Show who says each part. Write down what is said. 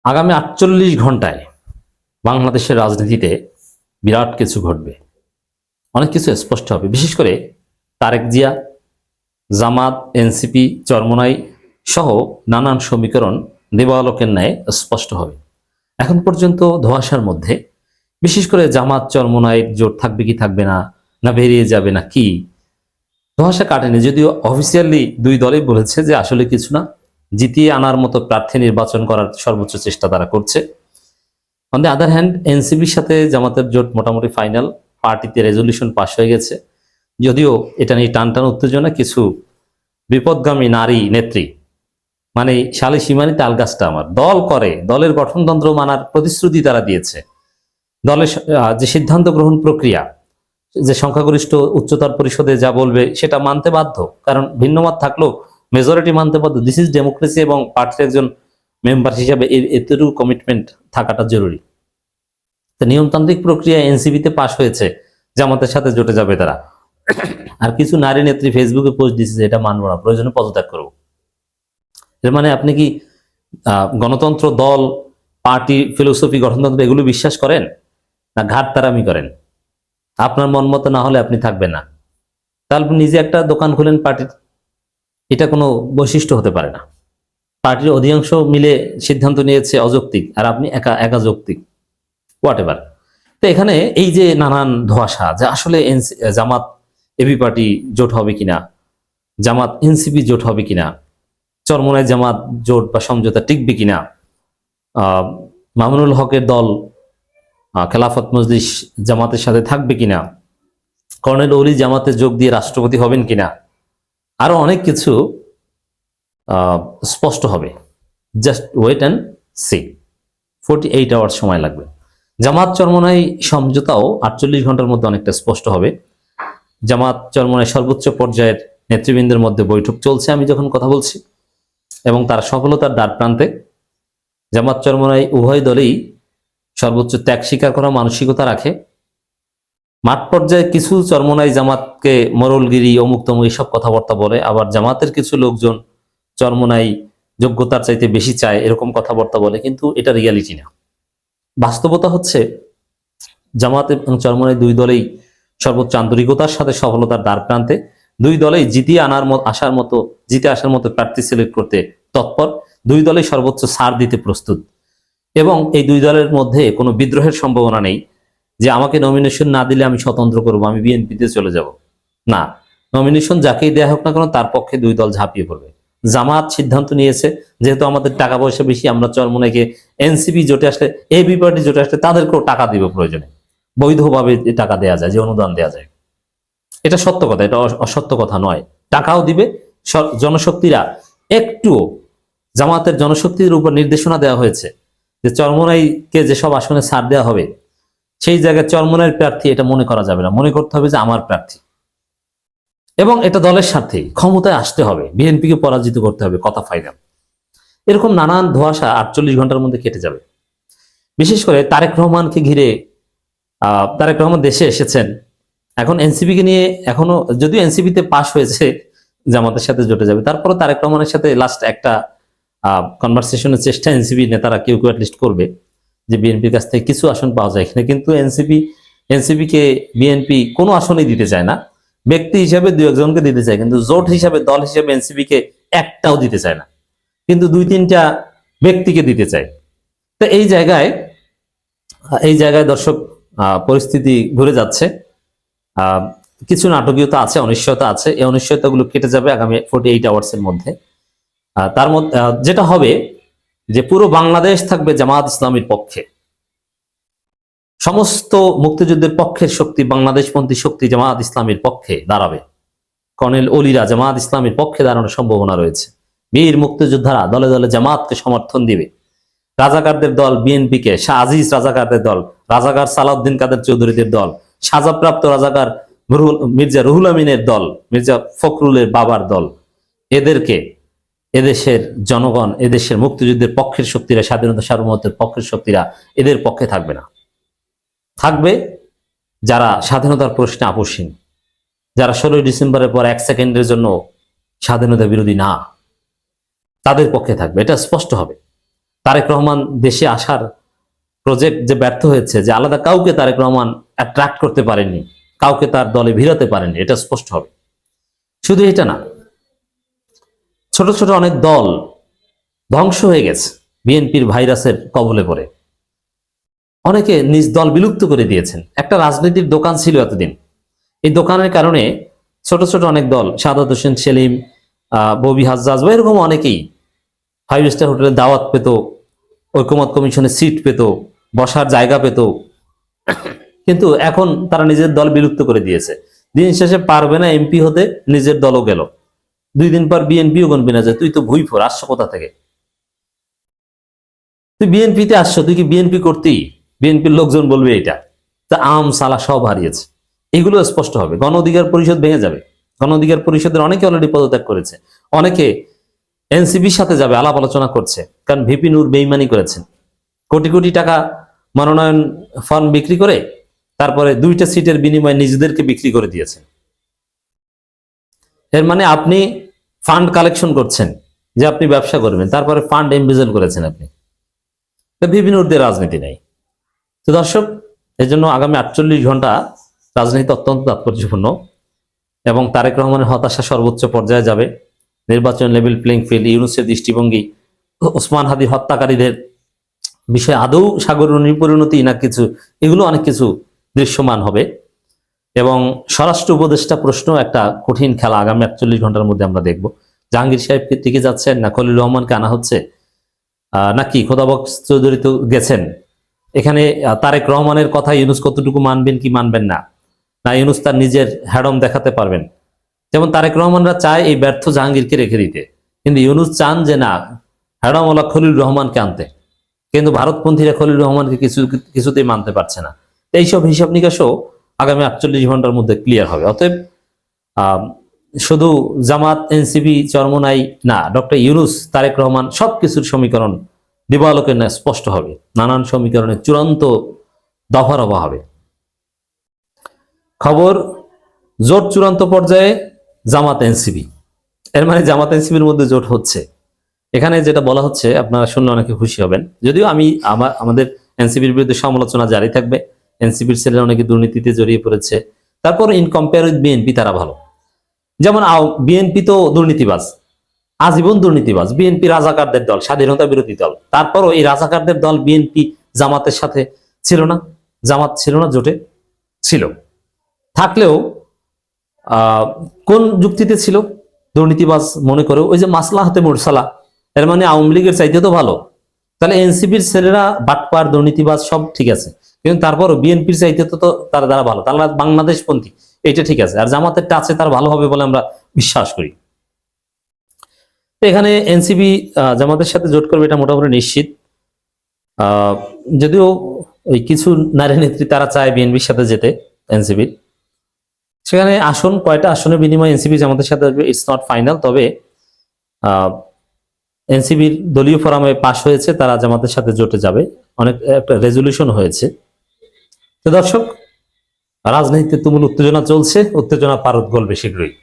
Speaker 1: আগামী ৪৮ ঘন্টায় বাংলাদেশের রাজনীতিতে বিরাট কিছু ঘটবে, অনেক কিছু স্পষ্ট হবে। বিশেষ করে তারেক জিয়া, জামাত, এনসিপি, চরমোনাই সহ নানান সমীকরণ দেবালোকের ন্যায় স্পষ্ট হবে। এখন পর্যন্ত ধোঁয়াশার মধ্যে, বিশেষ করে জামাত চরমোনাইয়ের জোট থাকবে কি থাকবে না, না বেরিয়ে যাবে না কি, ধোঁয়াশা কাটেনি। যদিও অফিসিয়ালি দুই দলই বলেছে যে আসলে কিছু না, জিতিয়ে আনার মতো প্রার্থী নির্বাচন করার সর্বোচ্চ চেষ্টা তারা করছে। অন দ্য আদার হ্যান্ড, এনসিপির সাথে জামাতের জোট মোটামুটি ফাইনাল, পার্টিতে রেজলিউশন পাস হয়ে গেছে। যদিও এটা নিয়ে টানটান উত্তেজনা, কিছু বিপদগামী নারী নেত্রী, মানে শালী সীমানি তালগাছটা আমার দল করে, দলের গঠনতন্ত্র মানার প্রতিশ্রুতি তারা দিয়েছে। দলের যে সিদ্ধান্ত গ্রহণ প্রক্রিয়া, যে সংখ্যাগরিষ্ঠ উচ্চতর পরিষদে যা বলবে সেটা মানতে বাধ্য, কারণ ভিন্নমত থাকলেও মেজরিটি মানতে বাধ্য। দিস ইজ ডেমোক্রেসি, এবং পার্টির একজন মেম্বার হিসাবে এতটুকু কমিটমেন্ট থাকাটা জরুরি। তো নিয়মতান্ত্রিক প্রক্রিয়া এনসিপিতে পাশ হয়েছে, জামাতের সাথে জোটে যাবে তারা। আর কিছু নারী নেত্রী ফেসবুকে পোস্ট দিচ্ছে যে এটা মানবো না, প্রয়োজনে পদত্যাগ করবো। এর মানে আপনি কি গণতন্ত্র, দল, পার্টি, ফিলোসফি, গঠনতন্ত্র এগুলো বিশ্বাস করেন, না ঘাট তারামি করেন? আপনার মন মতো না হলে আপনি থাকবেন না, তাহলে নিজে একটা দোকান খুলেন পার্টির। এটা কোনো বৈশিষ্ট্য হতে পারে না। পার্টির অধিকাংশ মিলে সিদ্ধান্ত নিয়েছে অযৌক্তিক, আর আপনি একা একা যৌক্তিক, হোয়াট এভার। তো এখানে এই যে নানান ধোঁয়াশা, যে আসলে জামাত এবি পার্টি জোট হবে কিনা, জামাত এনসিপি জোট হবে কিনা, চরমোনাই জামাত জোট বা সমঝোতা টিকবে কিনা, মামুনুল হকের দল খেলাফত মজলিস জামাতের সাথে থাকবে কিনা, কর্নেল ওলি জামাতে যোগ দিয়ে রাষ্ট্রপতি হবেন কিনা, আরো অনেক কিছু স্পষ্ট হবে। Just wait and see. 48 hours সময় লাগবে। জামাত চরমোনাই সমঝোতাও 48 ঘন্টার মধ্যে অনেকটা স্পষ্ট হবে। জামাত চরমোনাই সর্বোচ্চ পর্যায়ের নেতৃবৃন্দের মধ্যে বৈঠক চলছে আমি যখন কথা বলছি, এবং তার সফলতার দ্বার প্রান্তে। জামাত চরমোনাই উভয় দলেই সর্বোচ্চ ত্যাগ স্বীকার করা মানসিকতা রাখে। মাঠ পর্যায়ে কিছু চরমোনাই জামাতকে মরলগিরি, অমুক তমুক এইসব কথাবার্তা বলে, আবার জামাতের কিছু লোকজন চরমোনাই যোগ্যতার চাইতে বেশি চায় এরকম কথাবার্তা বলে, কিন্তু এটা রিয়ালিটি না। বাস্তবতা হচ্ছে জামাত এবং চরমোনাই দুই দলেই সর্বোচ্চ আন্তরিকতার সাথে সফলতার দ্বার প্রান্তে। দুই দলেই জিতে আসার মতো প্রার্থী সিলেক্ট করতে তৎপর। দুই দলেই সর্বোচ্চ ছাড় দিতে প্রস্তুত, এবং এই দুই দলের মধ্যে কোনো বিদ্রোহের সম্ভাবনা নেই যে আমাকে নমিনেশন না দিলে আমি স্বতন্ত্র করবো, আমি বিএনপিতে চলে যাব। না, নমিনেশন যাকেই দেয়া হোক না কেন তার পক্ষে দুই দল ঝাঁপিয়ে পড়বে। জামাত সিদ্ধান্ত নিয়েছে, যেহেতু আমাদের টাকা পয়সা বেশি, আমরা চরমোনাইকে এনসিপি জোটে আসলে, এবি পার্টি জোটে আসলে তাদেরকেও টাকা দিব, প্রয়োজনে বৈধভাবে টাকা দেয়া যায়, যে অনুদান দেয়া যায়। এটা সত্য কথা, এটা অসত্য কথা নয়। টাকাও দিবে জনশক্তিরা। একটুও জামাতের জনশক্তির উপর নির্দেশনা দেওয়া হয়েছে যে চরমোনাইকে যেসব আসনে ছাড় দেওয়া হবে, সেই জায়গায় চরমোনাইয়ের প্রার্থী এটা মনে করা যাবে না, মনে করতে হবে যে আমার প্রার্থী। এবং এটা দলের স্বার্থে ক্ষমতায় আসতে হবে, বিএনপিকে পরাজিত করতে হবে, কথা ফাইনাল। এরকম নানান ধোঁয়াশা 48 ঘন্টার মধ্যে কেটে যাবে। বিশেষ করে তারেক রহমানকে ঘিরে, তারেক রহমান দেশে এসেছেন, এখন এনসিপিকে নিয়ে, এখনো যদিও এনসিপিতে পাশ হয়েছে, জামাতের সাথে জোটে যাবে, তারপরও তারেক রহমানের সাথে লাস্ট একটা কনভারসেশনের চেষ্টা এনসিপি নেতারা কেউ কেউ অ্যাটলিস্ট করবে, যে বিএনপির কাছ থেকে কিছু আসন পাওয়া যায় কিনা। কিন্তু এনসিপিকে বিএনপি কোনো আসনই দিতে চায় না। ব্যক্তি হিসাবে দু একজনকে দিতে চায়, কিন্তু জোট হিসাবে, দল হিসাবে এনসিপিকে একটাও দিতে চায় না, কিন্তু দুই তিনটা ব্যক্তিকে দিতে চায়। তো এই জায়গায় দর্শক পরিস্থিতি ঘুরে যাচ্ছে। কিছু নাটকীয়তা আছে, অনিশ্চয়তা আছে। এই অনিশ্চয়তাগুলো কেটে যাবে আগামী 48 আওয়ার্সের মধ্যে। তার মধ্যে যেটা হবে যে পুরো বাংলাদেশ থাকবে জামাত ইসলামীর পক্ষে। সমস্ত মুক্তিযুদ্ধের পক্ষের শক্তি, বাংলাদেশপন্থী শক্তি জামাত ইসলামীর পক্ষে দাঁড়াবে। কর্নেল ওলিরা জামাত ইসলামীর পক্ষে দাঁড়ানোর সম্ভাবনা রয়েছে। বীর মুক্তিযোদ্ধারা দলে দলে জামাতকে সমর্থন দিবে। রাজাকারদের দল বিএনপিকে, শাহ আজিজ রাজাকারদের দল, রাজাকার সালাউদ্দিন কাদের চৌধুরীদের দল, সাজাপ্রাপ্ত রাজাকার মির্জা রুহুল আমিনের দল, মির্জা ফখরুলের বাবার দল, এদেরকে এদেশের জনগণ, এদেশের মুক্তিযুদ্ধের পক্ষের শক্তিরা, স্বাধীনতা সার্বভৌমত্বের পক্ষের শক্তিরা এদের পক্ষে থাকবে না। থাকবে যারা স্বাধীনতার প্রশ্নে আপোষহীন, যারা 16ই ডিসেম্বরের পর 1 সেকেন্ডের জন্য স্বাধীনতা বিরোধী না, তাদের পক্ষে থাকবে। এটা স্পষ্ট হবে। তারেক রহমান দেশে আসার প্রজেক্ট যে ব্যর্থ হয়েছে, যে আলাদা কাউকে তারেক রহমান অ্যাট্রাক্ট করতে পারেননি, কাউকে তার দলে ভিড়াতে পারেননি, এটা স্পষ্ট হবে। শুধু এটা না, ছোট ছোট অনেক দল ধ্বংস হয়ে গেছে বিএনপির ভাইরাসের কবলে পড়ে। অনেকে নিজ দল বিলুপ্ত করে দিয়েছেন। একটা রাজনীতির দোকান ছিল এতদিন, এই দোকানের কারণে ছোট ছোট অনেক দল, সাদাত হোসেন সেলিম, ববি হাজ্জাজ বা এরকম অনেকেই 5 স্টার হোটেলে দাওয়াত পেত, ঐকমত্য কমিশনে সিট পেত, বসার জায়গা পেত, কিন্তু এখন তারা নিজের দল বিলুপ্ত করে দিয়েছে। দিন শেষে পারবে না এমপি হতে, নিজের দলও গেল। 2 দিন পর বিএনপিও গণবি না, যে তুই তো ভুইফোর, আসছো কোথা থেকে? তুই বিএনপিতে আসছো, তুই কি বিএনপি করতেই? বিএনপির লোকজন বলবে এটা। তা আম সালা সব হারিয়েছে। এগুলো স্পষ্ট হবে। গণ অধিকার পরিষদ ভেঙে যাবে। গণ অধিকার পরিষদের অনেকে অলরেডি পদত্যাগ করেছে, অনেকে এনসিপির সাথে যাবে, আলাপ আলোচনা করছে। কারণ ভিপি নূর বেইমানি করেছেন, কোটি কোটি টাকা মনোনয়ন ফান্ড বিক্রি করে তারপরে 2টা সিটের বিনিময়ে নিজেদেরকে বিক্রি করে দিয়েছেন। এর মানে আপনি ফান্ড কালেকশন করছেন, যে আপনি ব্যবসা করবেন, তারপরে ফান্ড এমবেজল করেছেন আপনি। ভিপি নূরদের রাজনীতি নেই। তো দর্শক, এই জন্য আগামী 48 ঘন্টা রাজনীতি অত্যন্ত তাৎপর্যপূর্ণ এবং তারেক রহমানের হতাশা সর্বোচ্চ পর্যায়ে যাবে। নির্বাচন লেভেল প্লেইং ফিল্ড, ইউনূসের দৃষ্টিভঙ্গি, ওসমান হাদির হত্যাকারীদের বিষয়ে আদৌ সাগর পরিণতি না কিছু, এগুলো অনেক কিছু দৃশ্যমান হবে। এবং স্বরাষ্ট্র উপদেষ্টা প্রশ্ন একটা কঠিন খেলা আগামী 48 ঘন্টার মধ্যে আমরা দেখব। জাহাঙ্গীর সাহেবকে টিকে যাচ্ছেন, না খলিল রহমানকে আনা হচ্ছে, নাকি খোদাবক্স চৌধুরী তো গেছেন। এখানে তারেক রহমানের কথা ইউনূস কতটুকু মানবেন কি মানবেন না, না ইউনূস তার নিজের হ্যাডম দেখাতে পারবেন। যেমন তারেক রহমানরা চায় এই ব্যর্থ জাহাঙ্গীরকে রেখে দিতে, কিন্তু ইউনূস চান যে না, হ্যাডমওয়ালা খলিল রহমানকে আনতে। কিন্তু ভারতপন্থীরা খলিল রহমানকে কিছুতেই মানতে পারছে না। এইসব হিসাব নিকাশও আগামী 48 ঘন্টার মধ্যে ক্লিয়ার হবে। অতএব শুধু জামাত, এনসিপি, চরমোনাই না, ডক্টর ইউনূস, তারেক রহমান, সবকিছুর সমীকরণ দিবালোকের ন্যায় স্পষ্ট হবে। নানান সমীকরণের চূড়ান্ত দফারফা হবে। খবর, জোট চূড়ান্ত পর্যায়ে জামাত এনসিপি। এর মানে জামাত এনসিপির মধ্যে জোট হচ্ছে। এখানে যেটা বলা হচ্ছে, আপনারা শুনলে অনেকে খুশি হবেন, যদিও আমাদের এনসিপির বিরুদ্ধে সমালোচনা জারি থাকবে। এনসিপির ছেলেরা অনেকে দুর্নীতিতে জড়িয়ে পড়েছে, তারপর ইন কম্পেয়ার উইথ বিএনপি তারা ভালো। যেমন বিএনপি তো দুর্নীতিবাজ, আজীবন দুর্নীতিবাজ। বিএনপি রাজাকারদের দল, স্বাধীনতা বিরোধী দল। তারপরও এই রাজাকারদের দল বিএনপি জামাতের সাথে ছিল না। জামাত ছিল না জোটে, ছিল। থাকলেও কোন যুক্তিতে ছিল? দুর্নীতিবাজ মনে করে, ওই যে মাসলাহাতে মুরসালা। এর মানে আওয়ামী লীগের চাইতে তো ভালো। তাহলে এনসিপির ছেলেরা বাটপার, দুর্নীতিবাজ, সব ঠিক আছে, কিন্তু তারপরও বিএনপির চাইতে তো তারা দ্বারা ভালো, তারা বাংলাদেশপন্থী, এটা ঠিক আছে। আর জামাতের টাচে তার ভালো হবে বলে আমরা বিশ্বাস করি। এখানে এনসিপি জামাতের সাথে জোট করবে, এটা মোটামুটি নিশ্চিত। যদিও ওই কিছু নারী নেত্রী তারা চায় বিএনপির সাথে যেতে, এনসিপির সেখানে আসন, কয়টা আসনের বিনিময়ে এনসিপি জামাতের সাথে আসবে, ইটস নট ফাইনাল। তবে এনসিপির দলীয় ফোরামে পাশ হয়েছে, তারা জামাতের সাথে জোটে যাবে, অনেক একটা রেজলিউশন হয়েছে। তো দর্শক, রাজনীতিতে তুমুল উত্তেজনা চলছে, উত্তেজনা পারদ গলবে শীঘ্রই।